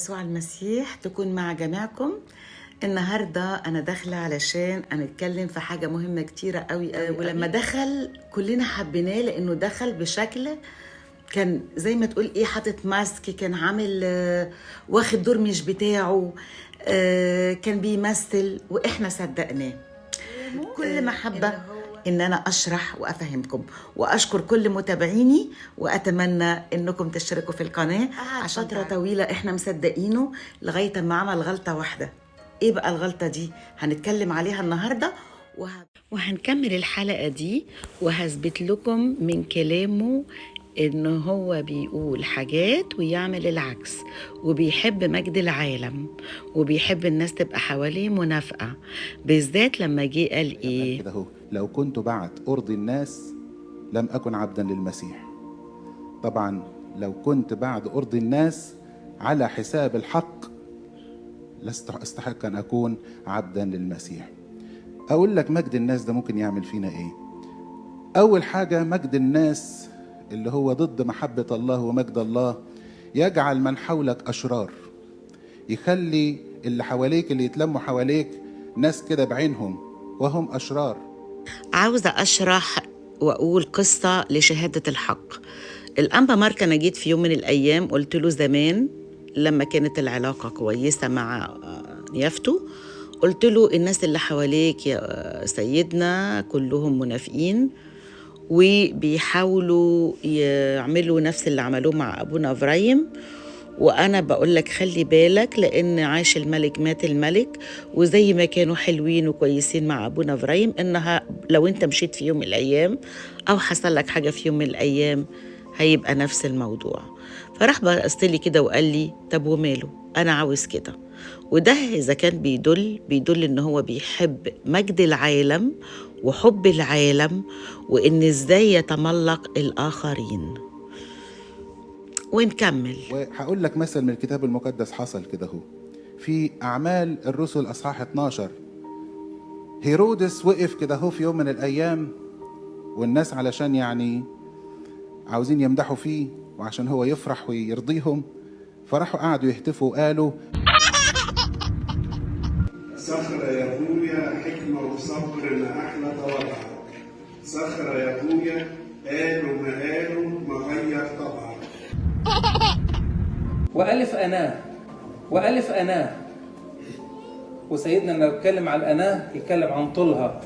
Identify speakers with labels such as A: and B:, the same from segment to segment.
A: يسوع المسيح تكون مع جميعكم. النهاردة أنا داخلة علشان أنتكلم في حاجة مهمة كتيرة قوي. ولما دخل كلنا حبيناه لأنه دخل بشكل كان زي ما تقول إيه، حاطط ماسك، كان عامل واخد دور مش بتاعه، كان بيمثل وإحنا صدقناه. كل محبة إن أنا أشرح وأفهمكم، وأشكر كل متابعيني، وأتمنى إنكم تشتركوا في القناة. عشان فترة طويلة إحنا مصدقينه لغاية ما عمل غلطة واحدة. إيه بقى الغلطة دي؟ هنتكلم عليها النهاردة وهنكمل الحلقة دي، وهثبت لكم من كلامه إنه هو بيقول حاجات ويعمل العكس، وبيحب مجد العالم، وبيحب الناس تبقى حواليه منافقة، بالذات لما جه قال إيه
B: كده هو: لو كنت بعد أرضي الناس لم أكن عبدا للمسيح. طبعا لو كنت بعد أرضي الناس على حساب الحق لست أستحق أن أكون عبدا للمسيح. أقول لك مجد الناس ده ممكن يعمل فينا إيه؟ أول حاجة، مجد الناس اللي هو ضد محبة الله ومجد الله يجعل من حولك أشرار، يخلي اللي حواليك اللي يتلموا حواليك ناس كده بعينهم وهم أشرار.
A: عاوزة أشرح وأقول قصة لشهادة الحق. الأنبا مارك أنا جيت في يوم من الأيام قلت له زمان لما كانت العلاقة كويسة مع نيافته، قلت له الناس اللي حواليك يا سيدنا كلهم منافقين، وبيحاولوا يعملوا نفس اللي عملوه مع أبونا إبراهيم، وأنا بقول لك خلي بالك، لأن عاش الملك مات الملك، وزي ما كانوا حلوين وكويسين مع أبونا إبراهيم، إنها لو أنت مشيت في يوم من الأيام أو حصل لك حاجة في يوم من الأيام هيبقى نفس الموضوع. فراح بقصلي كده وقال لي طب وماله، أنا عاوز كده. وده إذا كان بيدل إن هو بيحب مجد العالم وحب العالم، وإن إزاي يتملق الآخرين. ونكمل.
B: وهقول لك مثل من الكتاب المقدس حصل كده هو في أعمال الرسل أصحاح 12. هيرودس وقف كده هو في يوم من الأيام، والناس علشان يعني عاوزين يمدحوا فيه وعشان هو يفرح ويرضيهم، فراحوا قعدوا يهتفوا وقالوا:
C: صخرة يا ابويا حكمة وصبر ما أحلى طبعك. صخرة يا ابويا قالوا ما غير طبعك.
D: وألف أناه. وسيدنا لما يتكلم عن الأناه يتكلم عن طولها،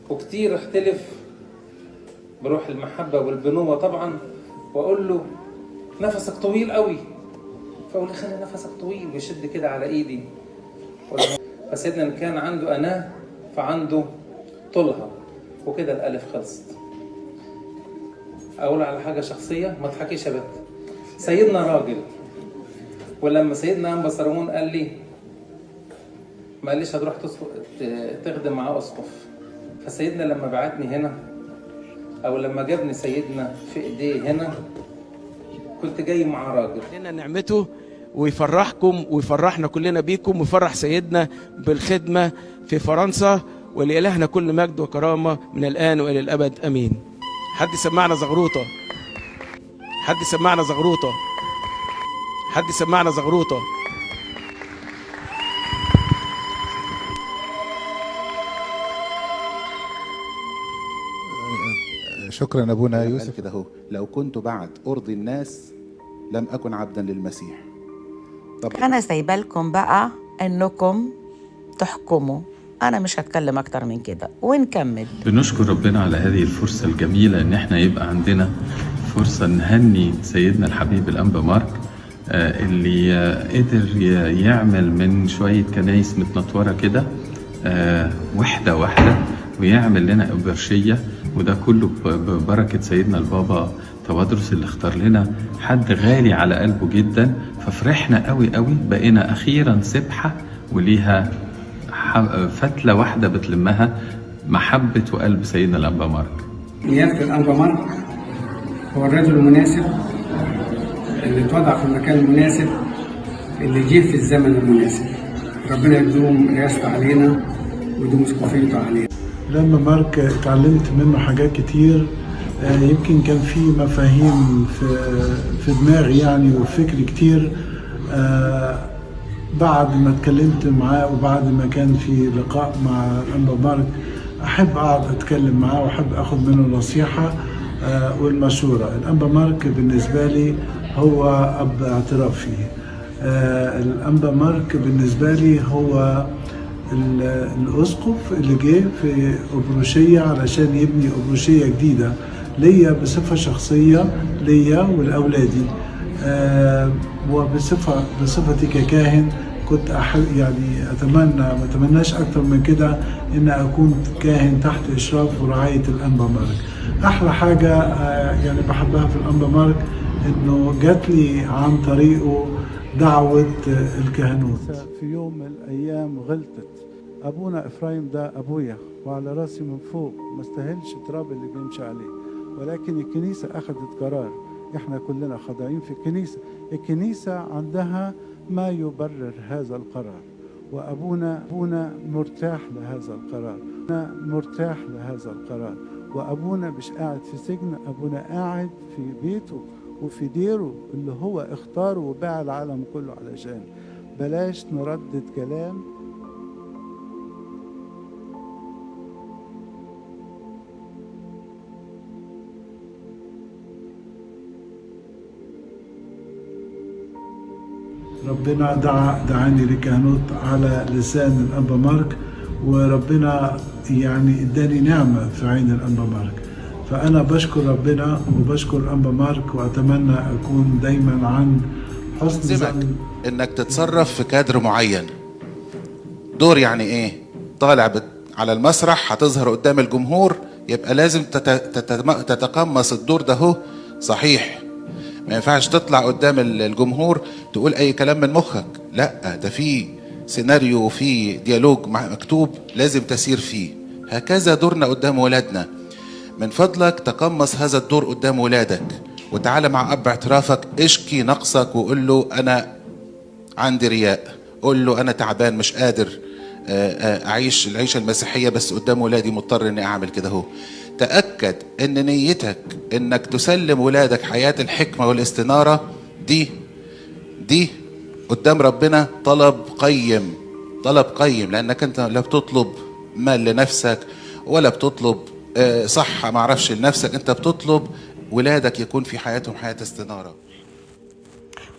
D: وكتير اختلف بروح المحبة والبنوة طبعا، وأقول له نفسك طويل قوي، فأقول له خلي نفسك طويل، ويشد كده على إيدي. فسيدنا كان عنده أناه فعنده طولها، وكده الألف خلصت. أقول على حاجة شخصية، ما تحكيش يا بنت. سيدنا راجل، ولما سيدنا أنبا سرمون قال لي ما قاليش هتروح تخدم مع أسقف، فسيدنا لما بعتني هنا أو لما جابني سيدنا في إيديه هنا كنت جاي مع راجل.
E: لنا نعمته ويفرحكم ويفرحنا كلنا بيكم، ويفرح سيدنا بالخدمة في فرنسا، ولإلهنا كل مجد وكرامة من الآن وإلى الأبد أمين. حد سمعنا زغروطة، حد سمعنا زغروطة، حد سمعنا زغروطة.
B: شكرا أبونا يوسف. كده هو: لو كنت بعد أرضي الناس لم أكن عبدا للمسيح. طبعا
A: أنا سايبة لكم بقى إنكم تحكموا، أنا مش هتكلم أكتر من كده، ونكمل.
F: بنشكر ربنا على هذه الفرصة الجميلة إن احنا يبقى عندنا فرصة نهني سيدنا الحبيب الأنبا مارك، اللي قدر يعمل من شوية كنايس متنطورة كده وحدة واحدة، ويعمل لنا إبرشية، وده كله ببركة سيدنا البابا توادرس اللي اختار لنا حد غالي على قلبه جدا. ففرحنا قوي قوي، بقينا أخيرا سبحة وليها فتلة واحدة بتلمها، محبة وقلب سيدنا الأنبا مارك.
G: نيافة الأنبا مارك هو الرجل المناسب اللي اتوضع في المكان المناسب، اللي جه في الزمن المناسب. ربنا يدوم رياسته علينا ويدوم سقوفيته علينا.
H: لما مارك اتعلمت منه حاجات كتير، يمكن كان في مفاهيم في دماغي يعني وفكر كتير بعد ما اتكلمت معاه وبعد ما كان في لقاء مع الأنبا مارك، أحب أقعد أتكلم معاه وأحب أخذ منه نصيحة والمشورة. الأنبا مارك بالنسبة لي هو أب اعترافي. الأنبا مارك بالنسبة لي هو الأسقف اللي جه في أبروشية علشان يبني أبروشية جديدة ليا بصفة شخصية ليا ولأولادي، بصفتي ككاهن. كنت يعني ما اتمناش اكتر من كده ان اكون كاهن تحت اشراف ورعايه الانبا مارك. احلى حاجه يعني بحبها في الانبا مارك انه جات لي عن طريقه دعوه الكهنوت. في يوم من الايام غلطت. ابونا افرايم ده ابويا وعلى راسي من فوق، ما استاهلش التراب اللي بيمشي عليه، ولكن الكنيسه اخذت قرار. احنا كلنا خاضعين في الكنيسه عندها ما يبرر هذا القرار، وأبونا مرتاح لهذا القرار. وأبونا مش قاعد في سجن، أبونا قاعد في بيته وفي ديره اللي هو اختاره وباع العالم كله علشان. بلاش نردد كلام. ربنا دعاني لكهنوت على لسان الأنبا مارك، وربنا يعني اداني نعمة في عين الأنبا مارك. فأنا بشكر ربنا وبشكر الأنبا مارك، وأتمنى أكون دايما عن حسن ظن.
B: إنك تتصرف في كادر معين. دور يعني إيه؟ طالع على المسرح، هتظهر قدام الجمهور، يبقى لازم تتقمص الدور ده. هو صحيح ما ينفعش تطلع قدام الجمهور تقول اي كلام من مخك، لا، ده في سيناريو وفي ديالوج مكتوب لازم تسير فيه. هكذا دورنا قدام ولادنا. من فضلك تقمص هذا الدور قدام ولادك، وتعالى مع اب اعترافك اشكي نقصك وقول له انا عندي رياء، قول له انا تعبان مش قادر اعيش العيشه المسيحيه، بس قدام ولادي مضطر اني اعمل كده. هو تأكد ان نيتك انك تسلم ولادك حياة الحكمة والاستنارة، دي قدام ربنا طلب قيم، لانك انت لا بتطلب مال لنفسك ولا بتطلب صحة معرفش لنفسك، انت بتطلب ولادك يكون في حياتهم حياة استنارة.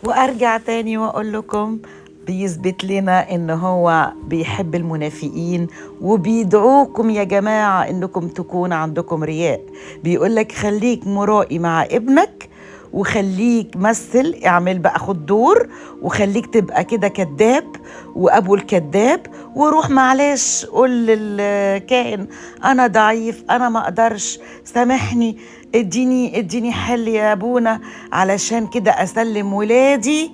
A: وارجع تاني واقول لكم بيثبت لنا ان هو بيحب المنافقين، وبيدعوكم يا جماعة انكم تكون عندكم رياء. بيقولك خليك مرائي مع ابنك، وخليك مثل، اعمل بقى خد دور، وخليك تبقى كده كذاب وابو الكذاب، وروح معلش قول للكائن انا ضعيف، انا ما اقدرش، سامحني، اديني حل يا ابونا علشان كده اسلم ولادي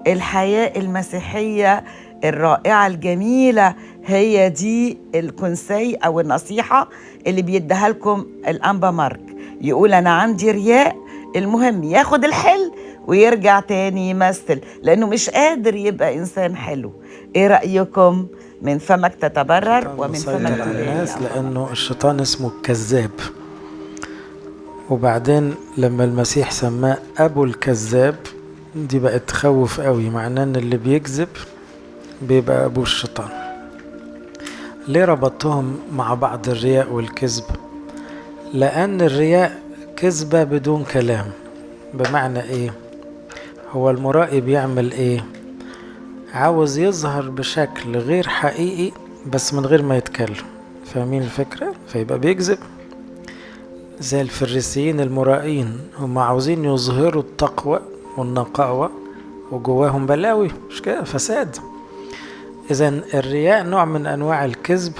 A: الحياة المسيحية الرائعة الجميلة. هي دي الكونسي أو النصيحة اللي بيديها لكم الأنبا مارك. يقول أنا عندي رياء، المهم ياخد الحل ويرجع تاني يمثل، لأنه مش قادر يبقى إنسان حلو. إيه رأيكم؟ من فمك تتبرر ومن فمك تبرر
I: الناس، لأنه الشيطان اسمه كذاب. وبعدين لما المسيح سماه أبو الكذاب، دي بقت تخوف قوي، معناه ان اللي بيكذب بيبقى ابو الشيطان. ليه ربطتهم مع بعض الرياء والكذب؟ لان الرياء كذبة بدون كلام. بمعنى ايه؟ هو المرائي بيعمل ايه؟ عاوز يظهر بشكل غير حقيقي بس من غير ما يتكلم. فاهمين الفكرة؟ فيبقى بيكذب. زي الفريسيين المرائين، هم عاوزين يظهروا التقوى والنقاوة وجواهم بلاوي، مش كده؟ فساد. إذن الرياء نوع من أنواع الكذب،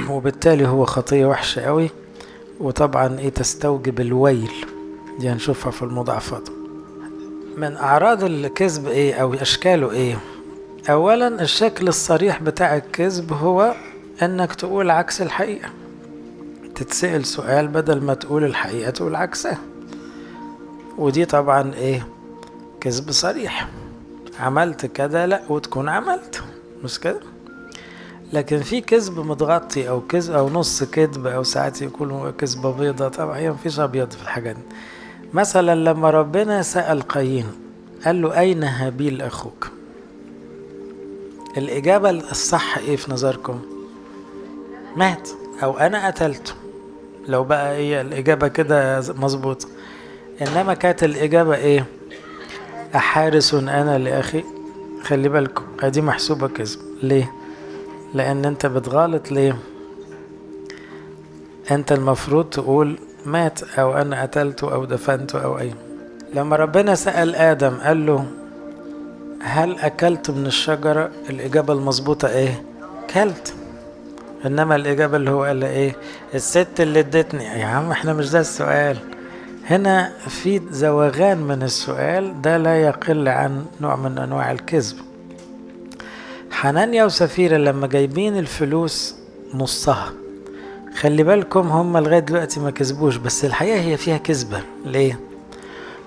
I: وبالتالي هو خطية وحشة قوي. وطبعا تستوجب الويل، دي هنشوفها في المضاعفات. من أعراض الكذب أو أشكاله أولا الشكل الصريح بتاع الكذب هو أنك تقول عكس الحقيقة. تتسأل سؤال بدل ما تقول الحقيقة تقول عكسها، ودي طبعا كذب صريح. عملت كده لا وتكون عملت، مش كده؟ لكن في كذب متغطي او كذب او نص كذب، او ساعات يكون كذبة بيضة. طبعا هي مفيش ابيض في الحاجات دي. مثلا لما ربنا سأل قايين قال له أين هابيل أخوك؟ الإجابة الصح إيه في نظركم؟ مات أو أنا قتلته، لو بقى هي الإجابة كده مظبوط. إنما كانت الإجابة إيه؟ أحارس أنا لأخي. خلي بالكم دي محسوبة كذب. ليه؟ لأن أنت بتغالط. ليه؟ أنت المفروض تقول مات أو أنا قتلته أو دفنته أو أي. لما ربنا سأل آدم قال له هل أكلت من الشجرة؟ الإجابة المظبوطة إيه؟ كلت. إنما الإجابة اللي هو قال إيه؟ الست اللي ادتني. يا عم إحنا مش ده السؤال هنا، في زوغان من السؤال ده لا يقل عن نوع من أنواع الكذب. حنانيا وسفيرة لما جايبين الفلوس نصها، خلي بالكم هم لغاية دلوقتي ما كذبوش، بس الحقيقة هي فيها كذبة. ليه؟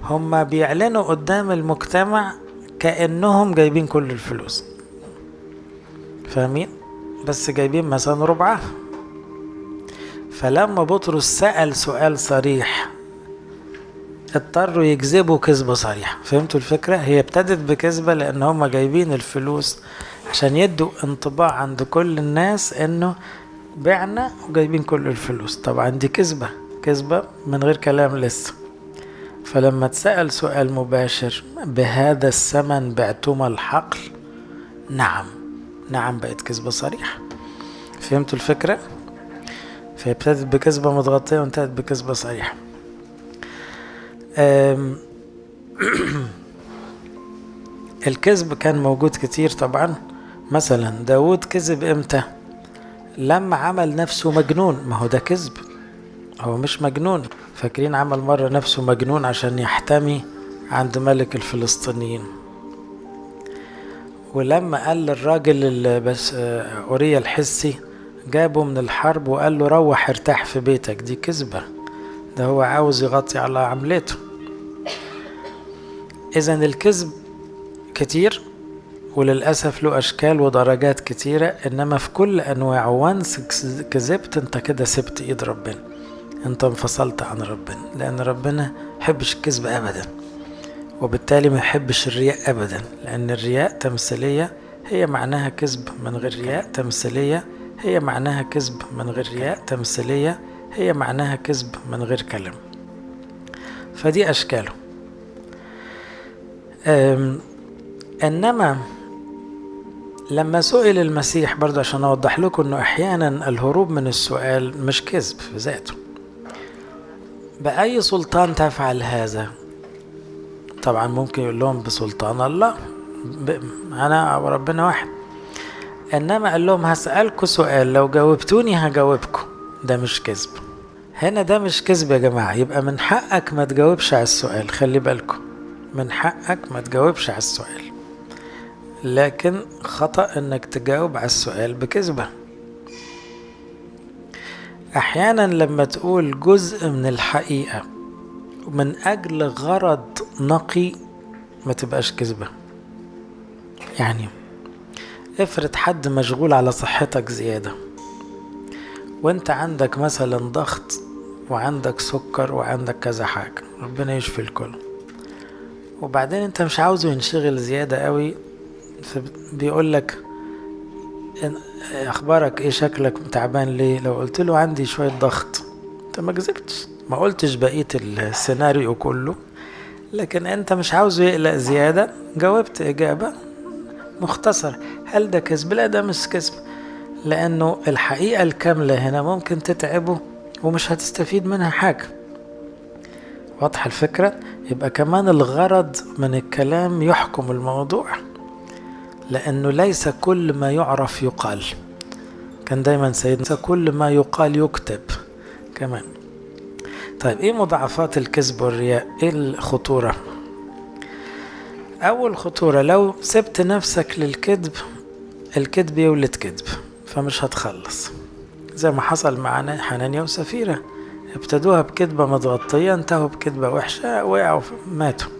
I: هم بيعلنوا قدام المجتمع كأنهم جايبين كل الفلوس، فاهمين؟ بس جايبين مثلا ربعها. فلما بطرس سأل سؤال صريح اضطروا يكذبوا كذبة صريحة. فهمتوا الفكرة؟ هي ابتدت بكذبة لأن هم جايبين الفلوس عشان يدوا انطباع عند كل الناس انه بعنا وجايبين كل الفلوس. طبعا دي كذبة من غير كلام لسه. فلما تسأل سؤال مباشر بهذا الثمن بعتما الحقل؟ نعم بقت كذبة صريحة. فهمتوا الفكرة؟ فابتدت بكذبة متغطية وانتهت بكذبة صريحة. الكذب كان موجود كتير طبعا. مثلا داود كذب امتى؟ لما عمل نفسه مجنون. ما هو ده كذب، هو مش مجنون. فاكرين عمل مرة نفسه مجنون عشان يحتمي عند ملك الفلسطينيين. ولما قال للراجل بس أوريا الحسي جابه من الحرب وقال له روح ارتاح في بيتك، دي كذبة. ده هو عاوز يغطي على عملته. إذن الكذب كتير وللأسف له أشكال ودرجات كتيرة، إنما في كل أنواعه وانس كذبت انت كده سبت إيد ربنا، انت انفصلت عن ربنا، لأن ربنا يحبش الكذب أبدا، وبالتالي ما يحبش الرياء أبدا، لأن الرياء تمثيلية هي معناها كذب من غير رياء، تمثيلية هي معناها كذب من غير رياء، تمثيلية هي معناها كذب من غير كلام. فدي أشكاله. إنما لما سئل المسيح برضه عشان أوضح لكم أنه أحيانا الهروب من السؤال مش كذب في ذاته. بأي سلطان تفعل هذا؟ طبعا ممكن يقول لهم بسلطان الله، أنا وربنا واحد. إنما قال لهم هسألكم سؤال لو جاوبتوني هجاوبكم، ده مش كذب. هنا ده مش كذب يا جماعة. يبقى من حقك ما تجاوبش على السؤال، خلي بالكم، من حقك ما تجاوبش على السؤال، لكن خطأ انك تجاوب على السؤال بكذبة. احيانا لما تقول جزء من الحقيقة من اجل غرض نقي ما تبقاش كذبة. يعني افرض حد مشغول على صحتك زيادة، وانت عندك مثلا ضغط وعندك سكر وعندك كذا حاجة، ربنا يشفي الكل، وبعدين انت مش عاوزه ينشغل زيادة قوي، بيقول لك اخبارك ايه، شكلك تعبان ليه؟ لو قلت له عندي شوية ضغط، انت ما كذبتش، ما قلتش بقية السيناريو كله، لكن انت مش عاوزه يقلق زيادة، جاوبت اجابة مختصرة. هل ده كذب؟ لا، ده مش كذب، لانه الحقيقة الكاملة هنا ممكن تتعبه ومش هتستفيد منها حاجة. واضحة الفكرة؟ يبقى كمان الغرض من الكلام يحكم الموضوع، لأنه ليس كل ما يعرف يقال. كان دايما سيدنا كل ما يقال يكتب كمان. طيب ايه مضاعفات الكذب والرياء؟ ايه الخطورة؟ اول خطورة، لو سبت نفسك للكذب، الكذب يولد كذب، فمش هتخلص، زي ما حصل مع حنانيا وسفيرة، ابتدوها بكذبة متغطية، انتهوا بكذبة وحشة، وقعوا ماتوا.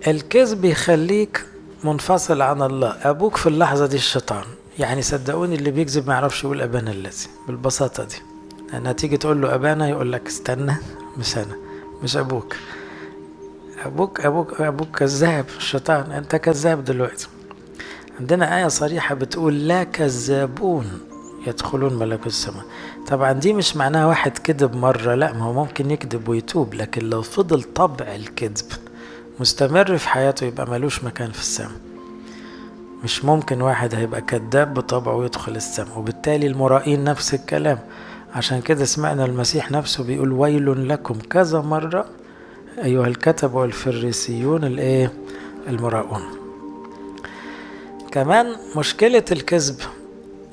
I: الكذب يخليك منفصل عن الله. ابوك في اللحظة دي الشيطان، يعني صدقوني اللي بيكذب ما يعرفش يقول ابانا الذي بالبساطة دي، لأنها تيجي تقول له ابانا يقول لك استنى، مش انا، مش ابوك. أبوك كذاب، الشيطان أنت كذاب دلوقتي. عندنا آية صريحة بتقول لا كذابون يدخلون ملكوت السماء. طبعا دي مش معناها واحد كذب مرة، لا، ما هو ممكن يكذب ويتوب، لكن لو فضل طبع الكذب مستمر في حياته يبقى ملوش مكان في السماء. مش ممكن واحد هيبقى كذاب بطبعه ويدخل السماء. وبالتالي المرائين نفس الكلام. عشان كده سمعنا المسيح نفسه بيقول ويل لكم كذا مرة أيها الكتبة والفريسيون المراؤون. كمان مشكلة الكذب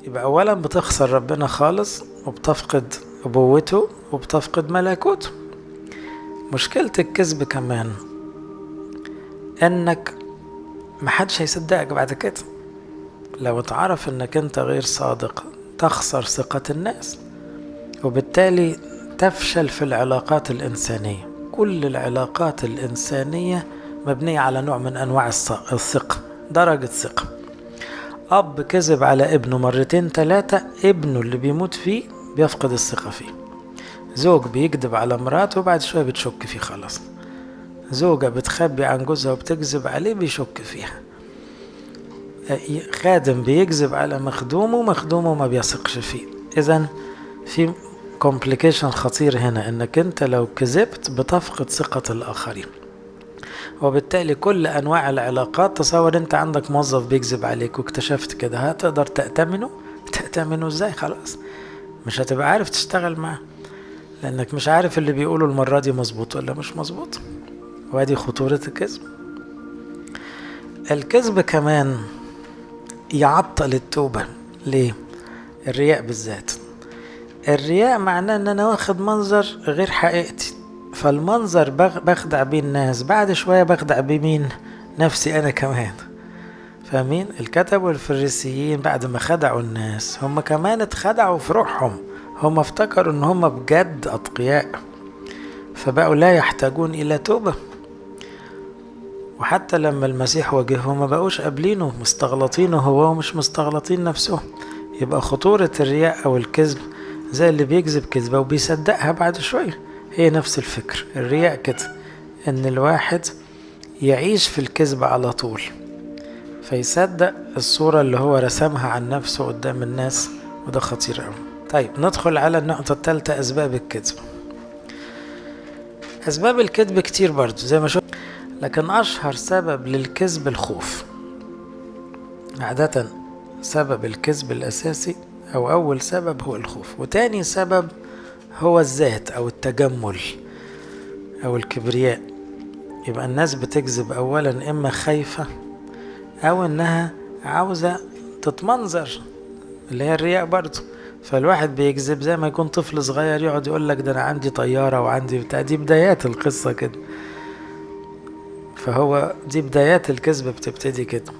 I: يبقى أولا بتخسر ربنا خالص، وبتفقد أبوته، وبتفقد ملكوته. مشكلة الكذب كمان أنك محدش هيصدقك بعد كده. لو اتعرف أنك أنت غير صادق تخسر ثقة الناس، وبالتالي تفشل في العلاقات الإنسانية. كل العلاقات الإنسانية مبنية على نوع من أنواع الثقة، درجة ثقة. أب كذب على ابنه مرتين 3، ابنه اللي بيموت فيه بيفقد الثقة فيه. زوج بيكذب على مراته وبعد شوية بتشك فيه خلاص. زوجة بتخبي عن جوزها وبتكذب عليه بيشك فيها. خادم بيكذب على مخدومه ما بيثقش فيه. إذن في كومبليكيشن خطير هنا، انك انت لو كذبت بتفقد ثقة الآخرين، وبالتالي كل أنواع العلاقات. تصور انت عندك موظف بيكذب عليك واكتشفت كده، هتقدر تأتمنه ازاي؟ خلاص مش هتبقى عارف تشتغل معاه، لأنك مش عارف اللي بيقوله المرة دي مظبوط ولا مش مظبوط. وادي خطورة الكذب. الكذب كمان يعطل التوبة. ليه؟ الرياء بالذات. الرياء معناه ان انا واخد منظر غير حقيقتي، فالمنظر بخدع بيه الناس، بعد شوية بخدع بيه مين؟ نفسي انا كمان. فاهمين؟ الكتب والفريسيين بعد ما خدعوا الناس هم كمان اتخدعوا في روحهم. هم افتكروا ان هم بجد اتقياء، فبقوا لا يحتاجون الى توبة. وحتى لما المسيح واجههم ما بقوش قابلينه، مستغلطينه هو ومش مستغلطين نفسه. يبقى خطورة الرياء او الكذب زي اللي بيكذب كذبة وبيصدقها بعد شوية، هي نفس الفكر. الرياء كده، ان الواحد يعيش في الكذب على طول، فيصدق الصورة اللي هو رسمها عن نفسه قدام الناس، وده خطير قوي. طيب ندخل على النقطة الثالثة، أسباب الكذب. أسباب الكذب كتير برضو زي ما شفت، لكن أشهر سبب للكذب الخوف. عادة سبب الكذب الأساسي أو أول سبب هو الخوف، وتاني سبب هو الذات أو التجمل أو الكبرياء. يبقى الناس بتكذب أولا إما خايفة أو إنها عاوزة تتمنظر، اللي هي الرياء برضو. فالواحد بيكذب زي ما يكون طفل صغير يقعد يقول لك ده أنا عندي طيارة وعندي بتاع، دي بدايات القصة كده. فهو دي بدايات الكذب بتبتدي كده.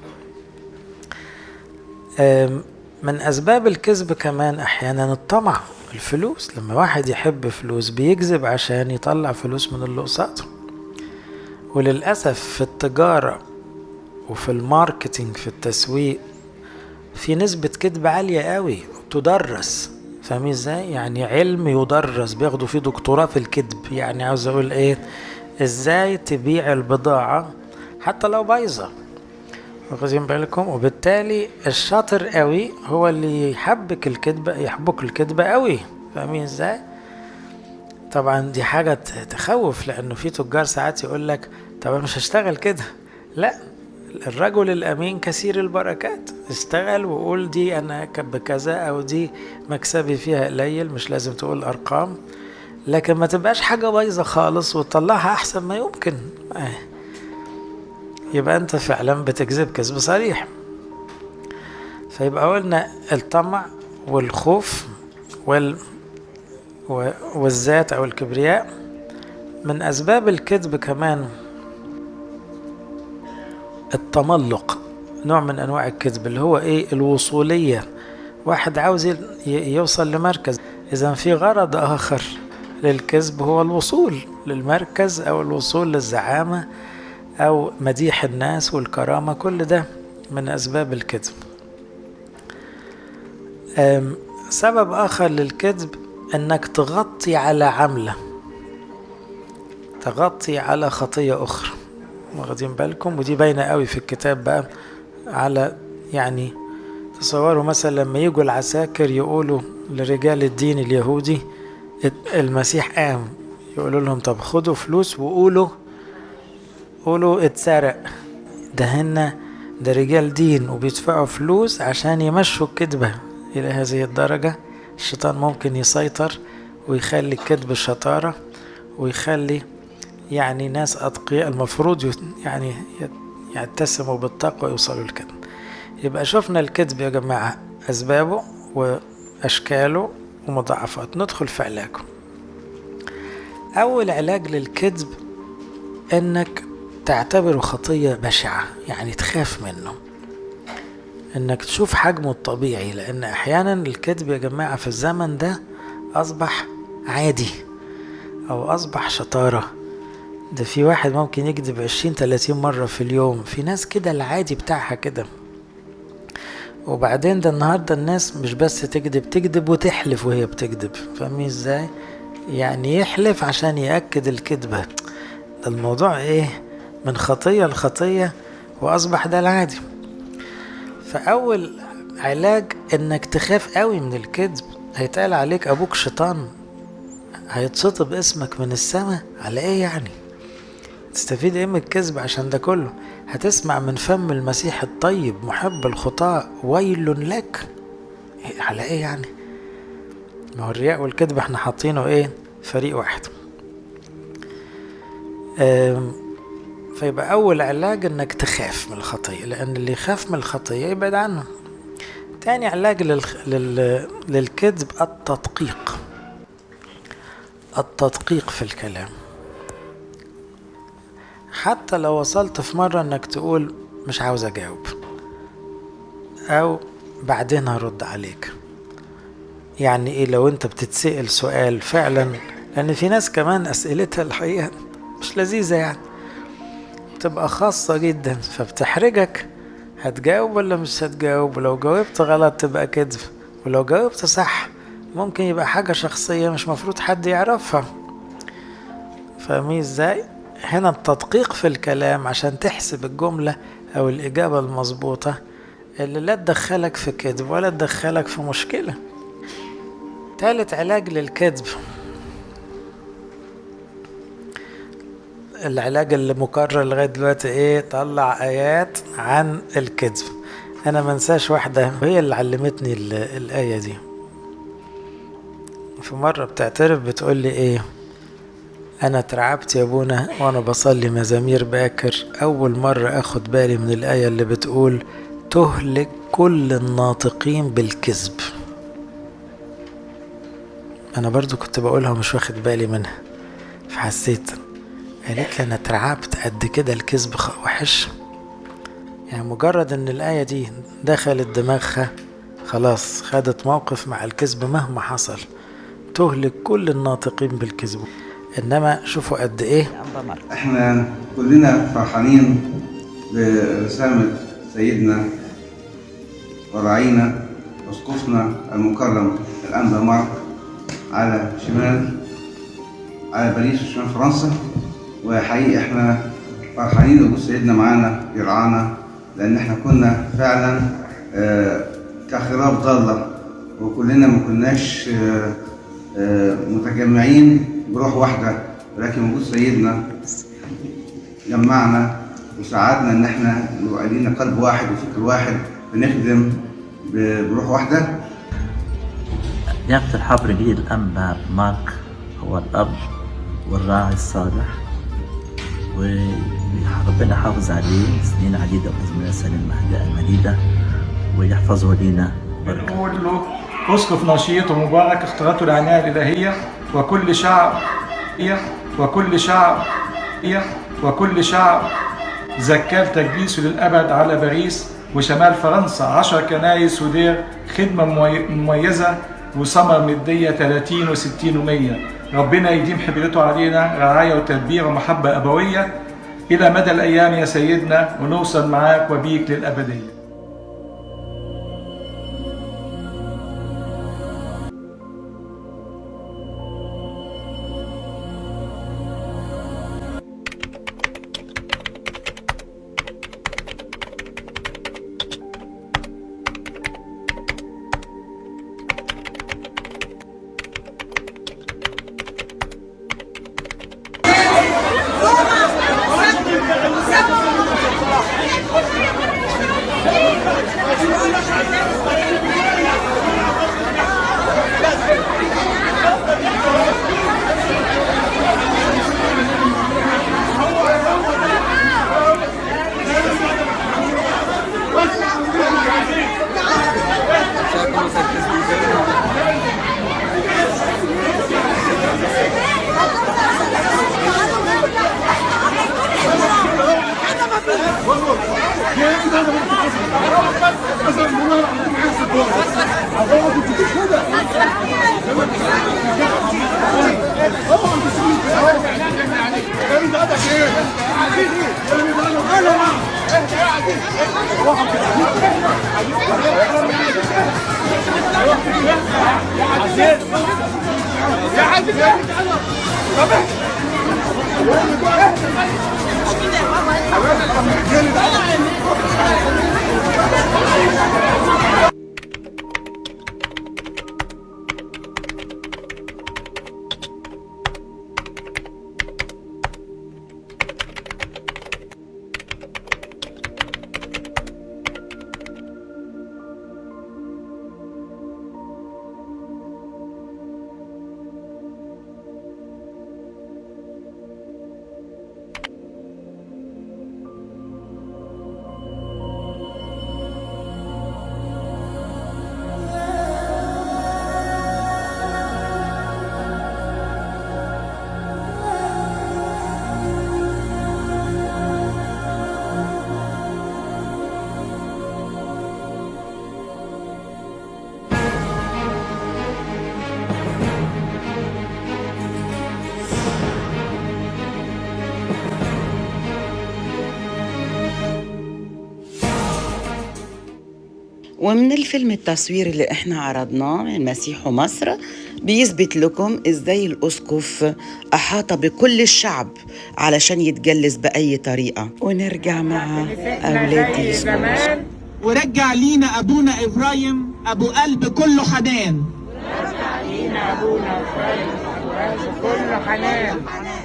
I: من أسباب الكذب كمان أحيانا الطمع، الفلوس. لما واحد يحب فلوس بيكذب عشان يطلع فلوس من اللي قصاده. وللأسف في التجارة وفي الماركتينج في التسويق في نسبة كذب عالية قوي تدرس. فاهمين ازاي؟ يعني علم يدرس، بياخدوا فيه دكتوراه في الكذب. يعني عاوز اقول ايه؟ ازاي تبيع البضاعة حتى لو بايظة، واخدين بالكم؟ وبالتالي الشاطر قوي هو اللي يحبك الكذبة قوي. فاهمين ازاي؟ طبعا دي حاجة تخوف، لانه في تجار ساعات يقول لك طب انا مش هشتغل كده. لا، الرجل الامين كثير البركات. اشتغل وقول دي انا بكذا او دي مكسبي فيها قليل، مش لازم تقول ارقام، لكن ما تبقاش حاجة بايظة خالص وتطلعها احسن ما يمكن. يبقى انت فعلا بتكذب كذب صريح. فيبقى قلنا الطمع والخوف والذات او الكبرياء. من اسباب الكذب كمان التملق، نوع من انواع الكذب اللي هو ايه؟ الوصولية. واحد عاوز يوصل لمركز، اذا في غرض اخر للكذب هو الوصول للمركز او الوصول للزعامة او مديح الناس والكرامة. كل ده من اسباب الكذب. سبب اخر للكذب انك تغطي على عملة، تغطي على خطية اخرى. واخدين بالكم؟ ودي باينة قوي في الكتاب بقى. على يعني تصوروا مثلا لما يجوا العساكر يقولوا لرجال الدين اليهودي المسيح قام، يقولوا لهم طب خدوا فلوس وقولوا اتسرق. ده رجال دين وبيدفعوا فلوس عشان يمشوا الكذبة. إلى هذه الدرجة الشيطان ممكن يسيطر ويخلي الكذب شطارة، ويخلي يعني ناس أتقياء المفروض يعني يتسموا بالتقوى يوصلوا لكده. يبقى شفنا الكذب يا جماعة أسبابه وأشكاله ومضاعفات. ندخل في علاجه. أول علاج للكذب إنك تعتبره خطية بشعة، يعني تخاف منه، إنك تشوف حجمه الطبيعي. لأن أحيانا الكذب يا جماعة في الزمن ده أصبح عادي أو أصبح شطارة. ده في واحد ممكن يكذب 20-30 مرة في اليوم، في ناس كده العادي بتاعها كده. وبعدين ده النهاردة الناس مش بس تكذب وتحلف وهي بتكذب، فاهمين ازاي؟ يعني يحلف عشان يأكد الكذبة. ده الموضوع ايه؟ من خطية لخطية، وأصبح ده العادي. فأول علاج انك تخاف قوي من الكذب. هيتقال عليك أبوك شيطان، هيتشطب اسمك من السماء على ايه يعني؟ تستفيد ايه من الكذب عشان ده كله؟ هتسمع من فم المسيح الطيب محب الخطاة ويل لك. على ايه يعني؟ ما هو الرياء والكذب احنا حاطينه ايه؟ فريق واحد. فيبقى اول علاج انك تخاف من الخطية، لان اللي يخاف من الخطية يبعد عنه. تاني علاج للكذب التدقيق في الكلام. حتى لو وصلت في مرة انك تقول مش عاوز اجاوب، او بعدين هرد عليك. يعني ايه؟ لو انت بتتسأل سؤال فعلا، لان في ناس كمان اسئلتها الحقيقة مش لذيذة، يعني تبقى خاصة جدا فبتحرجك. هتجاوب ولا مش هتجاوب؟ ولو جاوبت غلط تبقى كذب، ولو جاوبت صح ممكن يبقى حاجة شخصية مش مفروض حد يعرفها. فاهمين ازاي؟ هنا التدقيق في الكلام عشان تحسب الجملة او الإجابة المظبوطة اللي لا تدخلك في كذب ولا تدخلك في مشكلة. ثالث علاج للكذب، العلاج اللي مكرر لغاية دلوقتي ايه؟ طلع آيات عن الكذب. انا منساش واحدة هي اللي علمتني الآية دي. في مرة بتعترف بتقول لي ايه؟ انا اترعبت يا ابونا وانا بصلي مزامير باكر، اول مرة اخد بالي من الآية اللي بتقول تهلك كل الناطقين بالكذب. انا برضو كنت بقولها ومش واخد بالي منها، فحسيت قالت لي انا اترعبت قد كده الكذب وحش. يعني مجرد ان الآية دي دخلت دماغها خلاص خدت موقف مع الكذب مهما حصل. تهلك كل الناطقين بالكذب. انما شوفوا قد ايه
J: احنا كلنا فرحانين برسالة سيدنا وراعينا اسقفنا المكرم الانبا مارك على باريس وشمال فرنسا. وحقيقي احنا فرحانين وجود سيدنا معانا يرعانا، لان احنا كنا فعلا كخراب ضالة، وكلنا ما كناش متجمعين بروح واحدة، ولكن وجود سيدنا جمعنا وساعدنا ان احنا نبقى لينا قلب واحد وفكر واحد، بنخدم بروح واحدة.
K: نيافة الحبر جديد الأنبا مارك هو الأب والراعي الصالح، وربنا حافظ عليه سنين عديدة وأزمنة سنين مديدة ويحفظه لينا بركة.
L: نقول له أسقف نشيط ومبارك اختارته العناية الإلهية، وكل شعب زكال تجليسه للأبد على باريس وشمال فرنسا. 10 كنايس ودير خدمة مميزة وثمر مدية 30 و60 و100. ربنا يديم حبيبته علينا رعاية وتدبير ومحبة أبوية إلى مدى الأيام يا سيدنا، ونوصل معاك وبيك للأبدية.
A: ومن الفيلم التصوير اللي احنا عرضناه المسيح ومصر بيثبت لكم ازاي الاسقف احاط بكل الشعب علشان يتجلس باي طريقه. ونرجع مع اولاد يسوع.
M: ورجع لينا ابونا ابراهيم ابو قلب كله حنان.
N: ورجع لينا ابونا ابراهيم ابو قلب كله حنان.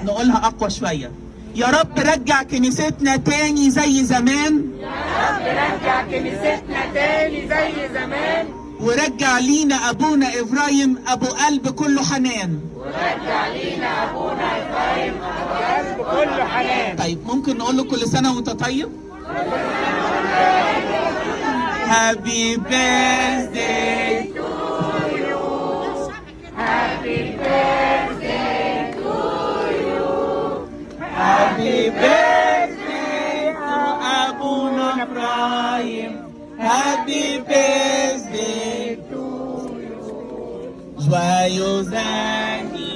M: نقولها اقوى شويه. يا رب رجع كنيستنا تاني زي زمان.
N: يا رب رجع كنيستنا تاني زي زمان.
M: ورجع لينا ابونا ابراهيم ابو قلب كله حنان.
N: ورجع لينا ابونا ابراهيم ابو قلب كله حنان.
M: طيب ممكن نقول له كل سنه وانت طيب؟ Happy birthday
N: to you. Happy birthday to you.
M: Happy birthday to Abuna Ibrahim. Happy birthday to you. Joyeux anniversaire.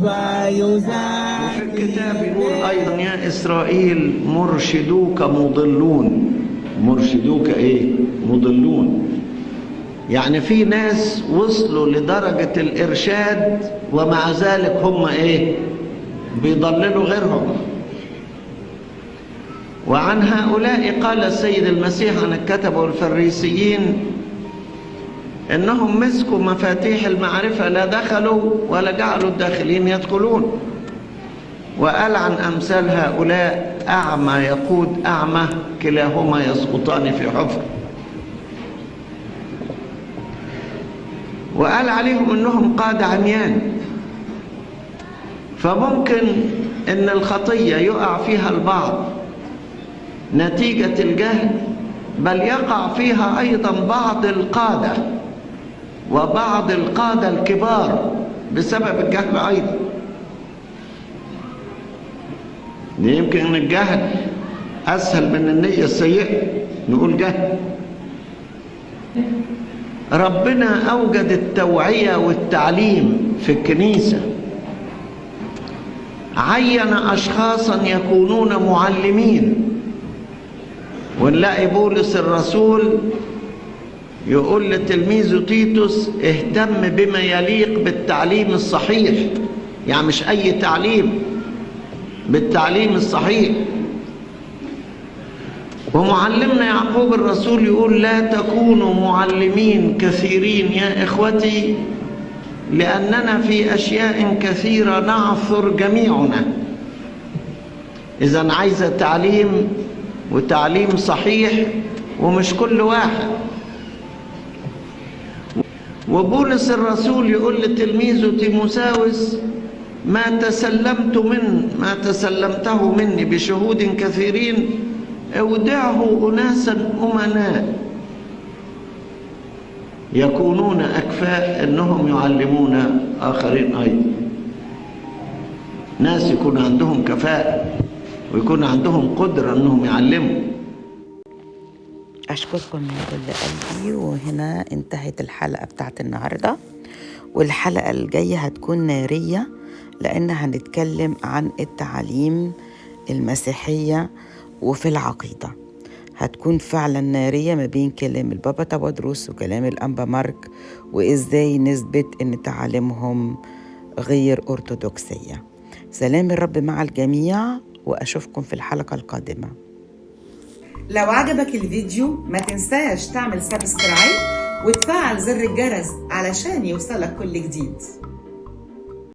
M: Joyeux anniversaire.
O: الكتاب يقول أيضا يا إسرائيل مرشدوك مضلون. مرشدوك إيه؟ مضلون. يعني في ناس وصلوا لدرجة الإرشاد ومع ذلك هم إيه؟ بيضللوا غيرهم. وعن هؤلاء قال السيد المسيح عن الكتبة والفريسيين إنهم مسكوا مفاتيح المعرفة لا دخلوا ولا جعلوا الداخلين يدخلون. وقال عن أمثال هؤلاء أعمى يقود أعمى كلاهما يسقطان في حفر. وقال عليهم إنهم قادة عميان. فممكن إن الخطية يقع فيها البعض نتيجة الجهل، بل يقع فيها أيضا بعض القادة وبعض القادة الكبار بسبب الجهل أيضا. يمكن ان الجهل اسهل من النية السيئة، نقول جهل. ربنا اوجد التوعية والتعليم في الكنيسة، عين اشخاصا يكونون معلمين. ونلاقي بولس الرسول يقول لتلميذه تيتوس اهتم بما يليق بالتعليم الصحيح، يعني مش اي تعليم، بالتعليم الصحيح. ومعلمنا يعقوب الرسول يقول لا تكونوا معلمين كثيرين يا إخوتي لأننا في أشياء كثيرة نعثر جميعنا. إذن عايزة تعليم وتعليم صحيح ومش كل واحد. وبولس الرسول يقول لتلميذه تيموثاوس ما تسلمته مني بشهود كثيرين اودعه أناسا أمناء يكونون أكفاء أنهم يعلمون آخرين أيضا. ناس يكون عندهم كفاءة ويكون عندهم قدرة أنهم يعلموا.
A: أشكركم من كل قلبي، وهنا انتهت الحلقة بتاعت النهاردة، والحلقة الجاية هتكون نارية لأن هنتكلم عن التعاليم المسيحية وفي العقيدة. هتكون فعلا نارية ما بين كلام البابا تودروس وكلام الأنبا مارك، وإزاي نثبت إن تعاليمهم غير أرثوذكسية. سلام الرب مع الجميع، وأشوفكم في الحلقة القادمة. لو عجبك الفيديو ما تنساش تعمل سبسكرايب وتفعل زر الجرس علشان يوصلك كل جديد.